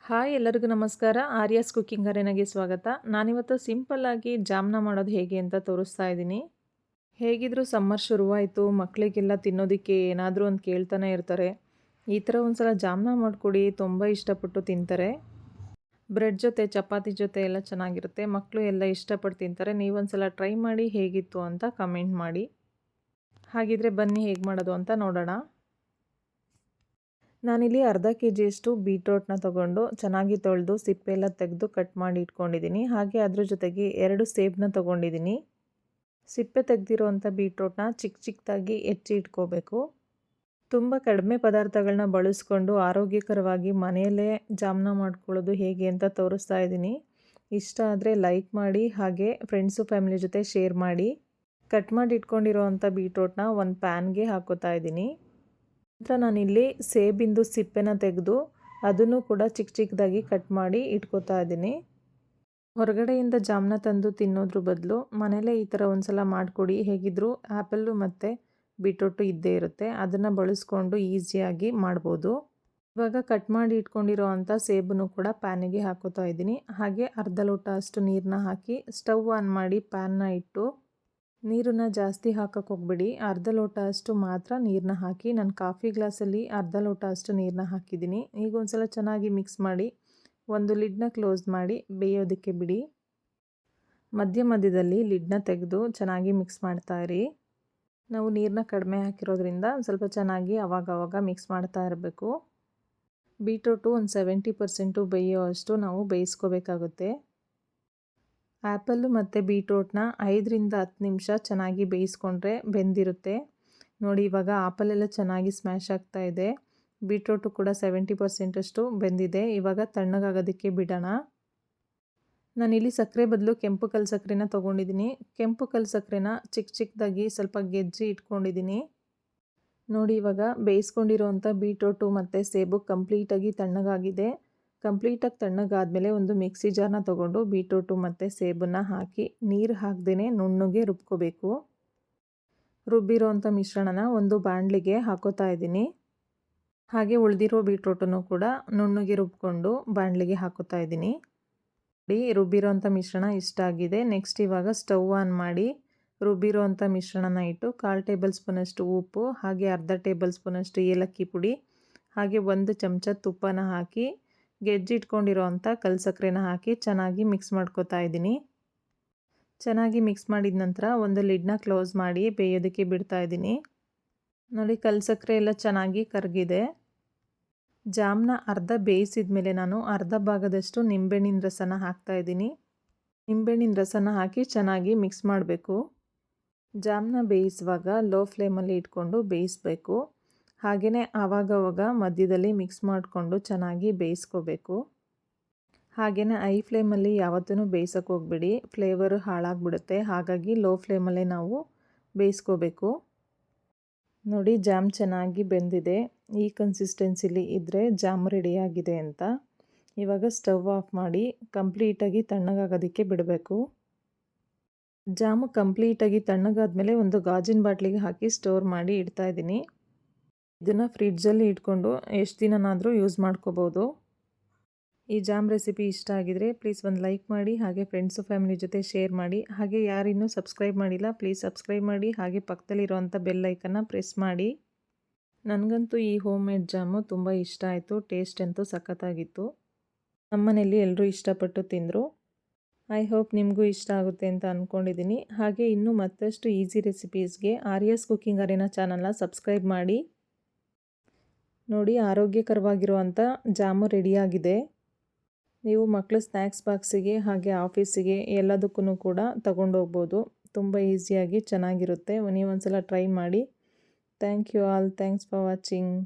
Hi ಎಲ್ಲರಿಗೂ ನಮಸ್ಕಾರ. Aryas cooking ಅರೇನಾಗೆ ಸ್ವಾಗತ. ನಾನಿವತ್ತು ಸಿಂಪಲ್ಲಾಗಿ ಜಾಮ್ನ ಮಾಡೋದು ಹೇಗೆ ಅಂತ ತೋರಿಸ್ತಾ ಇದ್ದೀನಿ. ಹೇಗಿದ್ರೂ ಸಮ್ಮರ್ ಶುರುವಾಯಿತು, ಮಕ್ಕಳಿಗೆಲ್ಲ ತಿನ್ನೋದಕ್ಕೆ ಏನಾದರೂ ಒಂದು ಕೇಳ್ತಾನೆ ಇರ್ತಾರೆ. ಈ ಥರ ಒಂದು ಸಲ ಜಾಮ್ನ ಮಾಡಿಕೊಡಿ, ತುಂಬ ಇಷ್ಟಪಟ್ಟು ತಿಂತಾರೆ. ಬ್ರೆಡ್ ಜೊತೆ ಚಪಾತಿ ಜೊತೆ ಎಲ್ಲ ಚೆನ್ನಾಗಿರುತ್ತೆ. ಮಕ್ಕಳು ಎಲ್ಲ ಇಷ್ಟಪಟ್ಟು ತಿಂತಾರೆ. ನೀವೊಂದು ಸಲ ಟ್ರೈ ಮಾಡಿ ಹೇಗಿತ್ತು ಅಂತ ಕಮೆಂಟ್ ಮಾಡಿ. ಹಾಗಿದ್ರೆ ಬನ್ನಿ ಹೇಗೆ ಮಾಡೋದು ಅಂತ ನೋಡೋಣ. ನಾನಿಲ್ಲಿ ಅರ್ಧ ಕೆಜಿಯಷ್ಟು ಬೀಟ್ರೋಟ್ನ ತೊಗೊಂಡು ಚೆನ್ನಾಗಿ ತೊಳೆದು ಸಿಪ್ಪೆಲ್ಲ ತೆಗೆದು ಕಟ್ ಮಾಡಿ ಇಟ್ಕೊಂಡಿದ್ದೀನಿ. ಹಾಗೆ ಅದ್ರ ಜೊತೆಗೆ 2 ಸೇಬನ್ನ ತೊಗೊಂಡಿದ್ದೀನಿ. ಸಿಪ್ಪೆ ತೆಗೆದಿರೋವಂಥ ಬೀಟ್ರೋಟ್ನ ಚಿಕ್ಕ ಚಿಕ್ಕದಾಗಿ ಹೆಚ್ಚಿ ಇಟ್ಕೋಬೇಕು. ತುಂಬ ಕಡಿಮೆ ಪದಾರ್ಥಗಳನ್ನ ಬಳಸ್ಕೊಂಡು ಆರೋಗ್ಯಕರವಾಗಿ ಮನೆಯಲ್ಲೇ ಜಾಮ್ನ ಮಾಡ್ಕೊಳ್ಳೋದು ಹೇಗೆ ಅಂತ ತೋರಿಸ್ತಾ ಇದ್ದೀನಿ. ಇಷ್ಟ ಆದರೆ ಲೈಕ್ ಮಾಡಿ, ಹಾಗೆ ಫ್ರೆಂಡ್ಸು ಫ್ಯಾಮಿಲಿ ಜೊತೆ ಶೇರ್ ಮಾಡಿ. ಕಟ್ ಮಾಡಿ ಇಟ್ಕೊಂಡಿರೋವಂಥ ಬೀಟ್ರೋಟ್ನ ಒಂದು ಪ್ಯಾನ್ಗೆ ಹಾಕೋತಾ ಇದ್ದೀನಿ. ನಂತರ ನಾನಿಲ್ಲಿ ಸೇಬಿಂದು ಸಿಪ್ಪೆನ ತೆಗೆದು ಅದನ್ನು ಕೂಡ ಚಿಕ್ಕ ಚಿಕ್ಕದಾಗಿ ಕಟ್ ಮಾಡಿ ಇಟ್ಕೋತಾ ಇದ್ದೀನಿ. ಹೊರಗಡೆಯಿಂದ ಜಾಮ್ನ ತಂದು ತಿನ್ನೋದ್ರ ಬದಲು ಮನೇಲೇ ಈ ಥರ ಒಂದು ಸಲ ಮಾಡಿಕೊಡಿ. ಹೇಗಿದ್ದರೂ ಆ್ಯಪಲ್ಲು ಮತ್ತು ಬೀಟ್ರೋಟು ಇದ್ದೇ ಇರುತ್ತೆ, ಅದನ್ನು ಬಳಸ್ಕೊಂಡು ಈಸಿಯಾಗಿ ಮಾಡ್ಬೋದು. ಇವಾಗ ಕಟ್ ಮಾಡಿ ಇಟ್ಕೊಂಡಿರೋ ಅಂಥ ಸೇಬನ್ನು ಕೂಡ ಪ್ಯಾನಿಗೆ ಹಾಕೋತಾ ಇದ್ದೀನಿ. ಹಾಗೆ ಅರ್ಧ ಲೋಟ ಅಷ್ಟು ನೀರನ್ನ ಹಾಕಿ ಸ್ಟವ್ ಆನ್ ಮಾಡಿ ಪ್ಯಾನ್ನ ಇಟ್ಟು ನೀರನ್ನ ಜಾಸ್ತಿ ಹಾಕಕ್ಕೆ ಹೋಗ್ಬೇಡಿ. ಅರ್ಧ ಲೋಟ ಅಷ್ಟು ಮಾತ್ರ ನೀರನ್ನ ಹಾಕಿ, ನಾನು ಕಾಫಿ ಗ್ಲಾಸಲ್ಲಿ ಅರ್ಧ ಲೋಟ ಅಷ್ಟು ನೀರನ್ನ ಹಾಕಿದ್ದೀನಿ. ಈಗ ಒಂದು ಸಲ ಚೆನ್ನಾಗಿ ಮಿಕ್ಸ್ ಮಾಡಿ ಒಂದು ಲಿಡ್ನ ಕ್ಲೋಸ್ ಮಾಡಿ ಬೇಯೋದಕ್ಕೆ ಬಿಡಿ. ಮಧ್ಯ ಮಧ್ಯದಲ್ಲಿ ಲಿಡ್ನ ತೆಗೆದು ಚೆನ್ನಾಗಿ ಮಿಕ್ಸ್ ಮಾಡ್ತಾ ಇರಿ. ನಾವು ನೀರನ್ನ ಕಡಿಮೆ ಹಾಕಿರೋದ್ರಿಂದ ಸ್ವಲ್ಪ ಚೆನ್ನಾಗಿ ಅವಾಗವಾಗ ಮಿಕ್ಸ್ ಮಾಡ್ತಾ ಇರಬೇಕು. ಬೀಟ್ರೋಟು ಒಂದು 70% ಬೇಯೋ ಅಷ್ಟು ನಾವು ಬೇಯಿಸ್ಕೋಬೇಕಾಗುತ್ತೆ. ಆ್ಯಪಲ್ಲು ಮತ್ತು ಬೀಟ್ರೋಟ್ನ 5ರಿಂದ 10 ನಿಮಿಷ ಚೆನ್ನಾಗಿ ಬೇಯಿಸ್ಕೊಂಡ್ರೆ ಬೆಂದಿರುತ್ತೆ. ನೋಡಿ, ಇವಾಗ ಆ್ಯಪಲೆಲ್ಲ ಚೆನ್ನಾಗಿ ಸ್ಮ್ಯಾಶ್ ಆಗ್ತಾ ಇದೆ. ಬೀಟ್ರೋಟು ಕೂಡ 70% ಅಷ್ಟು ಬೆಂದಿದೆ. ಇವಾಗ ತಣ್ಣಗಾಗೋದಕ್ಕೆ ಬಿಡೋಣ. ನಾನಿಲ್ಲಿ ಸಕ್ಕರೆ ಬದಲು ಕೆಂಪು ಕಲ್ಲು ಸಕ್ಕರೆನ ತೊಗೊಂಡಿದ್ದೀನಿ. ಕೆಂಪು ಕಲ್ಲು ಸಕ್ಕರೆನ ಚಿಕ್ಕ ಚಿಕ್ಕದಾಗಿ ಸ್ವಲ್ಪ ಗೆಜ್ಜಿ ಇಟ್ಕೊಂಡಿದ್ದೀನಿ. ನೋಡಿ, ಇವಾಗ ಬೇಯಿಸ್ಕೊಂಡಿರೋವಂಥ ಬೀಟ್ರೋಟು ಮತ್ತು ಸೇಬು ಕಂಪ್ಲೀಟಾಗಿ ತಣ್ಣಗಾಗಿದೆ. ಕಂಪ್ಲೀಟಾಗಿ ತಣ್ಣಗಾದ್ಮೇಲೆ ಒಂದು ಮಿಕ್ಸಿ ಜಾರ್ನ ತೊಗೊಂಡು ಬೀಟ್ರೋಟು ಮತ್ತು ಸೇಬನ್ನು ಹಾಕಿ ನೀರು ಹಾಕ್ದೇ ನುಣ್ಣಗೆ ರುಬ್ಕೋಬೇಕು. ರುಬ್ಬಿರೋವಂಥ ಮಿಶ್ರಣನ ಒಂದು ಬಾಣಲಿಗೆ ಹಾಕೋತಾ ಇದ್ದೀನಿ. ಹಾಗೆ ಉಳಿದಿರೋ ಬೀಟ್ರೋಟನ್ನು ಕೂಡ ನುಣ್ಣಗೆ ರುಬ್ಕೊಂಡು ಬಾಣಲಿಗೆ ಹಾಕೋತಾ ಇದ್ದೀನಿ. ನೋಡಿ, ರುಬ್ಬಿರೋವಂಥ ಮಿಶ್ರಣ ಇಷ್ಟ ಆಗಿದೆ. ನೆಕ್ಸ್ಟ್ ಇವಾಗ ಸ್ಟವ್ ಆನ್ ಮಾಡಿ ರುಬ್ಬಿರೋವಂಥ ಮಿಶ್ರಣನ ಇಟ್ಟು 1/4 ಟೇಬಲ್ ಸ್ಪೂನಷ್ಟು ಉಪ್ಪು, ಹಾಗೆ ಅರ್ಧ ಟೇಬಲ್ ಸ್ಪೂನಷ್ಟು ಏಲಕ್ಕಿ ಪುಡಿ, ಹಾಗೆ 1 ಚಮಚ ತುಪ್ಪನ ಹಾಕಿ ಗೆಜ್ಜಿಟ್ಕೊಂಡಿರೋ ಅಂಥ ಕಲ್ಲು ಸಕ್ಕರೆನ ಹಾಕಿ ಚೆನ್ನಾಗಿ ಮಿಕ್ಸ್ ಮಾಡ್ಕೋತಾ ಇದ್ದೀನಿ. ಚೆನ್ನಾಗಿ ಮಿಕ್ಸ್ ಮಾಡಿದ ನಂತರ ಒಂದು ಲಿಡ್ನ ಕ್ಲೋಸ್ ಮಾಡಿ ಬೇಯೋದಕ್ಕೆ ಬಿಡ್ತಾ ಇದ್ದೀನಿ. ನೋಡಿ, ಕಲ್ಲು ಸಕ್ಕರೆ ಎಲ್ಲ ಚೆನ್ನಾಗಿ ಕರಗಿದೆ. ಜಾಮ್ನ ಅರ್ಧ ಬೇಯಿಸಿದ ಮೇಲೆ ನಾನು ಅರ್ಧ ಭಾಗದಷ್ಟು ನಿಂಬೆಹಣ್ಣಿನ ರಸನ ಹಾಕ್ತಾ ಇದ್ದೀನಿ. ನಿಂಬೆಹಣ್ಣಿನ ರಸನ ಹಾಕಿ ಚೆನ್ನಾಗಿ ಮಿಕ್ಸ್ ಮಾಡಬೇಕು. ಜಾಮ್ನ ಬೇಯಿಸುವಾಗ ಲೋ ಫ್ಲೇಮಲ್ಲಿ ಇಟ್ಕೊಂಡು ಬೇಯಿಸಬೇಕು. ಹಾಗೆಯೇ ಆವಾಗವಾಗ ಮಧ್ಯದಲ್ಲಿ ಮಿಕ್ಸ್ ಮಾಡಿಕೊಂಡು ಚೆನ್ನಾಗಿ ಬೇಯಿಸ್ಕೋಬೇಕು. ಹಾಗೆಯೇ ಐ ಫ್ಲೇಮಲ್ಲಿ ಯಾವತ್ತೂ ಬೇಯಿಸೋಕೆ ಹೋಗ್ಬೇಡಿ, ಫ್ಲೇವರು ಹಾಳಾಗ್ಬಿಡುತ್ತೆ. ಹಾಗಾಗಿ ಲೋ ಫ್ಲೇಮಲ್ಲೇ ನಾವು ಬೇಯಿಸ್ಕೋಬೇಕು. ನೋಡಿ, ಜಾಮ್ ಚೆನ್ನಾಗಿ ಬೆಂದಿದೆ. ಈ ಕನ್ಸಿಸ್ಟೆನ್ಸಿಲಿ ಇದ್ದರೆ ಜಾಮ್ ರೆಡಿಯಾಗಿದೆ ಅಂತ. ಇವಾಗ ಸ್ಟವ್ ಆಫ್ ಮಾಡಿ ಕಂಪ್ಲೀಟಾಗಿ ತಣ್ಣಗಾಗೋದಕ್ಕೆ ಬಿಡಬೇಕು. ಜಾಮು ಕಂಪ್ಲೀಟಾಗಿ ತಣ್ಣಗಾದ್ಮೇಲೆ ಒಂದು ಗಾಜಿನ ಬಾಟ್ಲಿಗೆ ಹಾಕಿ ಸ್ಟೋರ್ ಮಾಡಿ ಇಡ್ತಾ ಇದ್ದೀನಿ. ಇದನ್ನು ಫ್ರಿಡ್ಜಲ್ಲಿ ಇಟ್ಕೊಂಡು ಎಷ್ಟು ದಿನನಾದರೂ ಯೂಸ್ ಮಾಡ್ಕೋಬೋದು. ಈ ಜಾಮ್ ರೆಸಿಪಿ ಇಷ್ಟ ಆಗಿದರೆ ಪ್ಲೀಸ್ ಒಂದು ಲೈಕ್ ಮಾಡಿ, ಹಾಗೆ ಫ್ರೆಂಡ್ಸು ಫ್ಯಾಮಿಲಿ ಜೊತೆ ಶೇರ್ ಮಾಡಿ. ಹಾಗೆ ಯಾರಿನ್ನೂ ಸಬ್ಸ್ಕ್ರೈಬ್ ಮಾಡಿಲ್ಲ ಪ್ಲೀಸ್ ಸಬ್ಸ್ಕ್ರೈಬ್ ಮಾಡಿ, ಹಾಗೆ ಪಕ್ಕದಲ್ಲಿರುವಂಥ ಬೆಲ್ ಐಕನ್ನ ಪ್ರೆಸ್ ಮಾಡಿ. ನನಗಂತೂ ಈ ಹೋಮ್ ಮೇಡ್ ಜಾಮು ತುಂಬ ಇಷ್ಟ ಆಯಿತು. ಟೇಸ್ಟ್ ಅಂತೂ ಸಖತ್ತಾಗಿತ್ತು. ನಮ್ಮನೇಲಿ ಎಲ್ಲರೂ ಇಷ್ಟಪಟ್ಟು ತಿಂದರು. ಐ ಹೋಪ್ ನಿಮಗೂ ಇಷ್ಟ ಆಗುತ್ತೆ ಅಂತ ಅಂದ್ಕೊಂಡಿದ್ದೀನಿ. ಹಾಗೆ ಇನ್ನೂ ಮತ್ತಷ್ಟು ಈಸಿ ರೆಸಿಪೀಸ್ಗೆ ಆರ್ಯಾಸ್ ಕುಕಿಂಗ್ ಅರೇನಾ ಚಾನಲ್ನ ಸಬ್ಸ್ಕ್ರೈಬ್ ಮಾಡಿ. ನೋಡಿ, ಆರೋಗ್ಯಕರವಾಗಿರುವಂಥ ಜಾಮು ರೆಡಿಯಾಗಿದೆ. ನೀವು ಮಕ್ಕಳು ಸ್ನ್ಯಾಕ್ಸ್ ಬಾಕ್ಸಿಗೆ ಹಾಗೆ ಆಫೀಸಿಗೆ ಎಲ್ಲದಕ್ಕೂ ಕೂಡ ತಗೊಂಡೋಗ್ಬೋದು. ತುಂಬ ಈಸಿಯಾಗಿ ಚೆನ್ನಾಗಿರುತ್ತೆ. ನೀವು ಒಂದ್ಸಲ ಟ್ರೈ ಮಾಡಿ. Thank you all. Thanks for watching.